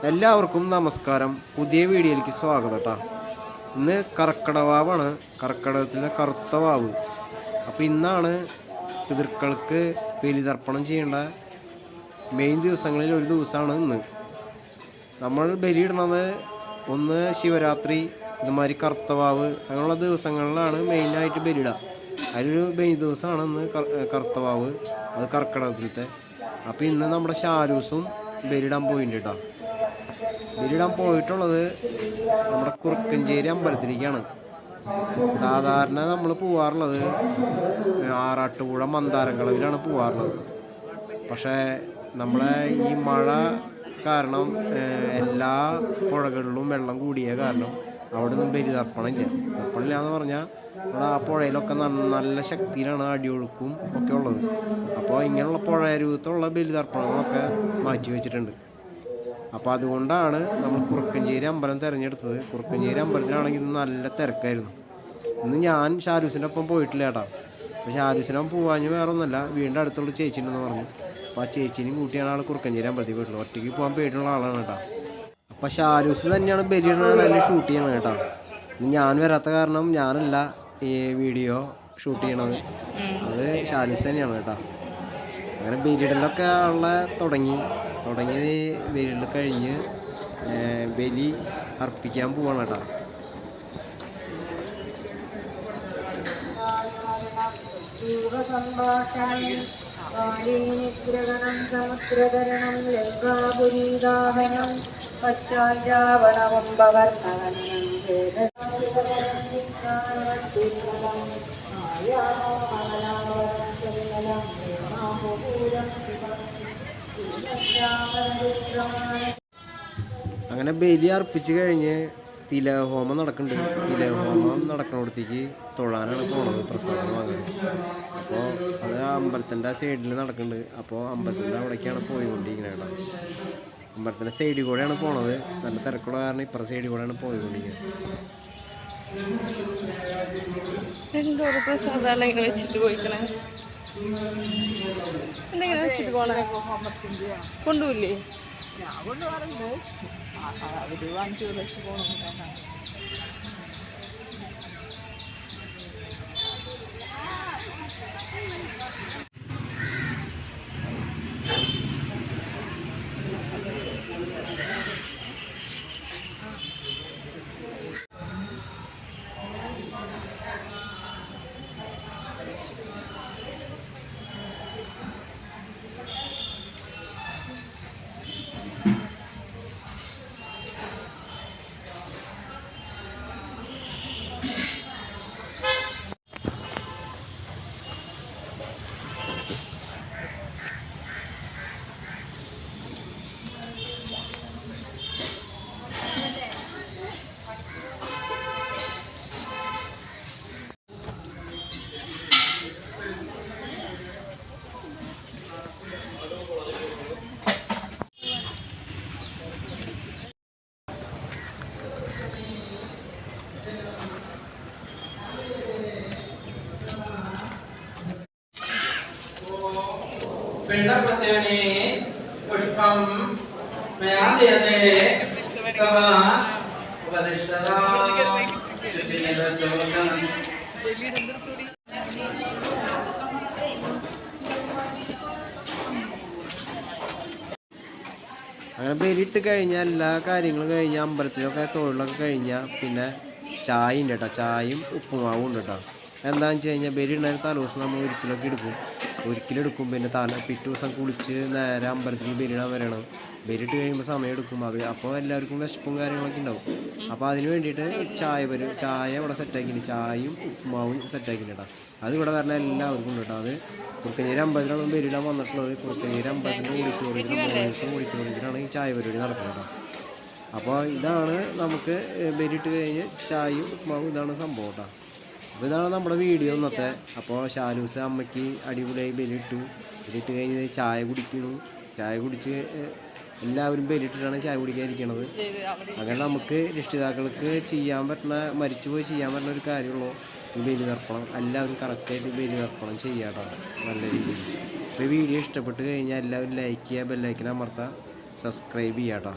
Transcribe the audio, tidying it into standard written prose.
എല്ലാവർക്കും നമസ്കാരം. പുതിയ വീഡിയോയിലേക്ക് സ്വാഗതം കേട്ടോ. ഇന്ന് കർക്കിടവാവാണ്, കർക്കിടകത്തിലെ കറുത്ത വാവ്. അപ്പോൾ ഇന്നാണ് പിതൃക്കൾക്ക് ബലിതർപ്പണം ചെയ്യേണ്ട മെയിൻ ദിവസങ്ങളിൽ ഒരു ദിവസമാണ് ഇന്ന്. നമ്മൾ ബലിയിടുന്നത് ഒന്ന് ശിവരാത്രി, ഇതുമാതിരി കറുത്ത വാവ് അങ്ങനെയുള്ള ദിവസങ്ങളിലാണ് മെയിനായിട്ട് ബലിയിടുക. അതിലൊരു മെയിൻ ദിവസമാണ് ഇന്ന് കറുത്ത വാവ്, അത് കർക്കിടകത്തിലത്തെ. അപ്പോൾ ഇന്ന് നമ്മുടെ ഷാരൂസും ബലിയിടാൻ പോയിട്ടുണ്ട് കേട്ടോ. ബലിയിടാൻ പോയിട്ടുള്ളത് നമ്മുടെ കുറുക്കഞ്ചേരി അമ്പലത്തിലേക്കാണ്. സാധാരണ നമ്മൾ പോവാറുള്ളത് ആറാട്ടുപുഴ മന്ദാരംകളവിലാണ് പോവാറുള്ളത്. പക്ഷേ നമ്മളെ ഈ മഴ കാരണം എല്ലാ പുഴകളിലും വെള്ളം കൂടിയ കാരണം അവിടെ നിന്നും ബലിതർപ്പണമില്ല. തർപ്പണമില്ല എന്ന് പറഞ്ഞാൽ അവിടെ ആ പുഴയിലൊക്കെ നല്ല ശക്തിയിലാണ് അടിയൊഴുക്കും ഒക്കെ ഉള്ളത്. അപ്പോൾ ഇങ്ങനെയുള്ള പുഴയരുവത്തുള്ള ബലിതർപ്പണങ്ങളൊക്കെ മാറ്റി വെച്ചിട്ടുണ്ട്. അപ്പോൾ അതുകൊണ്ടാണ് നമ്മൾ കുറുക്കഞ്ചേരി അമ്പലം തിരഞ്ഞെടുത്തത്. കുറുക്കഞ്ചേരി അമ്പലത്തിലാണെങ്കിൽ ഇന്ന് നല്ല തിരക്കായിരുന്നു. ഇന്ന് ഞാൻ ഷാരൂസിൻ്റെ ഒപ്പം പോയിട്ടില്ല കേട്ടോ. അപ്പോൾ ഷാരൂസിനൊപ്പം പോകാൻ വേറെ ഒന്നുമല്ല, വീണ്ടും അടുത്തുള്ള ചേച്ചിയുണ്ടെന്ന് പറഞ്ഞു. അപ്പോൾ ആ ചേച്ചീനെയും കൂട്ടിയാണ് ആൾ കുറുക്കഞ്ചേരി അമ്പലത്തിൽ പോയിട്ടുള്ളത്. ഒറ്റയ്ക്ക് പോകാൻ പേടിയുള്ള ആളാണ് കേട്ടോ. അപ്പോൾ ഷാരൂസ് തന്നെയാണ് ബലിയിടണ ഷൂട്ട് ചെയ്യണത് കേട്ടോ. ഞാൻ വരാത്ത കാരണം ഞാനല്ല ഈ വീഡിയോ ഷൂട്ട് ചെയ്യണത്, അത് ഷാരൂസ് തന്നെയാണ് കേട്ടോ. അങ്ങനെ ബലിയിടലൊക്കെ ഉള്ള തുടങ്ങി ബലിയിടൽ കഴിഞ്ഞ് ബലി അർപ്പിക്കാൻ പോവാണ് കേട്ടോ. അങ്ങനെ ബലി അർപ്പിച്ച് കഴിഞ്ഞ് തിലഹോമം നടക്കുന്നുണ്ട്. തിലഹോമം നടക്കുന്നിടത്തേക്ക് തൊഴാനാണ് പോണത്, പ്രസാദം വാങ്ങാൻ. അപ്പോൾ അത് അമ്പലത്തിൻ്റെ സൈഡിൽ നടക്കുന്നുണ്ട്. അപ്പോൾ അമ്പലത്തിൻ്റെ അവിടേക്കാണ് പോയിക്കൊണ്ടിരിക്കുന്നത് കേട്ടോ. അമ്പലത്തിൻ്റെ സൈഡിൽ കൂടെയാണ് പോണത്. നല്ല തിരക്കുള്ള കാരണം ഇപ്പുറത്തെ സൈഡിൽ കൂടെയാണ് പോയിക്കൊണ്ടിരിക്കുന്നത്. എന്തോ പ്രസാദം ഇങ്ങനെ വെച്ചിട്ട് പോയിക്കണേ, എന്തെങ്കിലും വെച്ചിട്ട് പോണേ കൊണ്ടുപോയില്ലേ? ഞാൻ കൊണ്ടുപോകാറുണ്ട്. അവർ വാങ്ങിച്ചു വെച്ച് പോകണം. पिंडप्रत्यने पुष्पं मया दीयते तव उपदिष्टता അങ്ങനെ ബലിയിട്ട് കഴിഞ്ഞാൽ എല്ലാ കാര്യങ്ങളും കഴിഞ്ഞാൽ അമ്പലത്തിലൊക്കെ തൊഴിലൊക്കെ കഴിഞ്ഞാൽ പിന്നെ ചായ ഉണ്ട് കേട്ടോ. ചായയും ഉപ്പുമാവും ഉണ്ട് കേട്ടോ. എന്താണെന്ന് വെച്ച് കഴിഞ്ഞാൽ ബലി ഉണ്ടായിരുന്ന തലേദിവസം നമ്മൾ ഒരിക്കലെടുക്കും. പിന്നെ പിറ്റേ ദിവസം കുളിച്ച് നേരെ അമ്പലത്തിൽ ബലിയിടാൻ വരണം. ബലിയിട്ട് കഴിയുമ്പോൾ സമയം എടുക്കും. അത് അപ്പോൾ എല്ലാവർക്കും വിശപ്പും കാര്യങ്ങളൊക്കെ ഉണ്ടാവും. അപ്പോൾ അതിന് വേണ്ടിയിട്ട് ചായ ഇവിടെ സെറ്റാക്കിയിട്ടുണ്ട്. ചായയും ഉപ്പുമാവും സെറ്റാക്കിയിട്ടുണ്ട്. അത് ഇവിടെ വരണ എല്ലാവർക്കും ഉണ്ട് കേട്ടോ. അത് കുറുക്കഞ്ചേരി അമ്പലത്തിലാണ് ബലിയിടാൻ വന്നിട്ടുള്ളത്. കുറുക്കഞ്ചേരി അമ്പലത്തിൻ്റെ ഓഡിറ്റോറിയത്തിലാണ് ഈ ചായ പരിപാടി നടക്കുന്നത് കേട്ടോ. അപ്പോൾ ഇതാണ് നമുക്ക് ബലിയിട്ട് കഴിഞ്ഞ് ചായയും ഉപ്പുമാവും, ഇതാണ് സംഭവം കേട്ടോ. അപ്പോൾ ഇതാണ് നമ്മുടെ വീഡിയോ ഇന്നത്തെ. അപ്പോൾ ഷാരൂസ് അമ്മയ്ക്ക് അടിപൊളിയായി ബലിയിട്ടു. ബലിയിട്ട് കഴിഞ്ഞ് ചായ കുടിക്കുന്നു. ചായ കുടിച്ച് എല്ലാവരും ബലിയിട്ടിട്ടാണ് ചായ കുടിക്കാതിരിക്കണത്. അങ്ങനെ നമുക്ക് രക്ഷിതാക്കൾക്ക് ചെയ്യാൻ പറ്റുന്ന, മരിച്ചുപോയി ചെയ്യാൻ പറ്റുന്ന ഒരു കാര്യമുള്ളൂ ഈ ബലിതർപ്പണം. എല്ലാവരും കറക്റ്റായിട്ട് ബലിതർപ്പണം ചെയ്യാട്ടോ നല്ല രീതിയിൽ. അപ്പോൾ ഈ വീഡിയോ ഇഷ്ടപ്പെട്ട് കഴിഞ്ഞാൽ എല്ലാവരും ലൈക്ക് ചെയ്യുക, ബെല്ലൈക്കൻ അമർത്തുക, സബ്സ്ക്രൈബ് ചെയ്യാട്ടോ.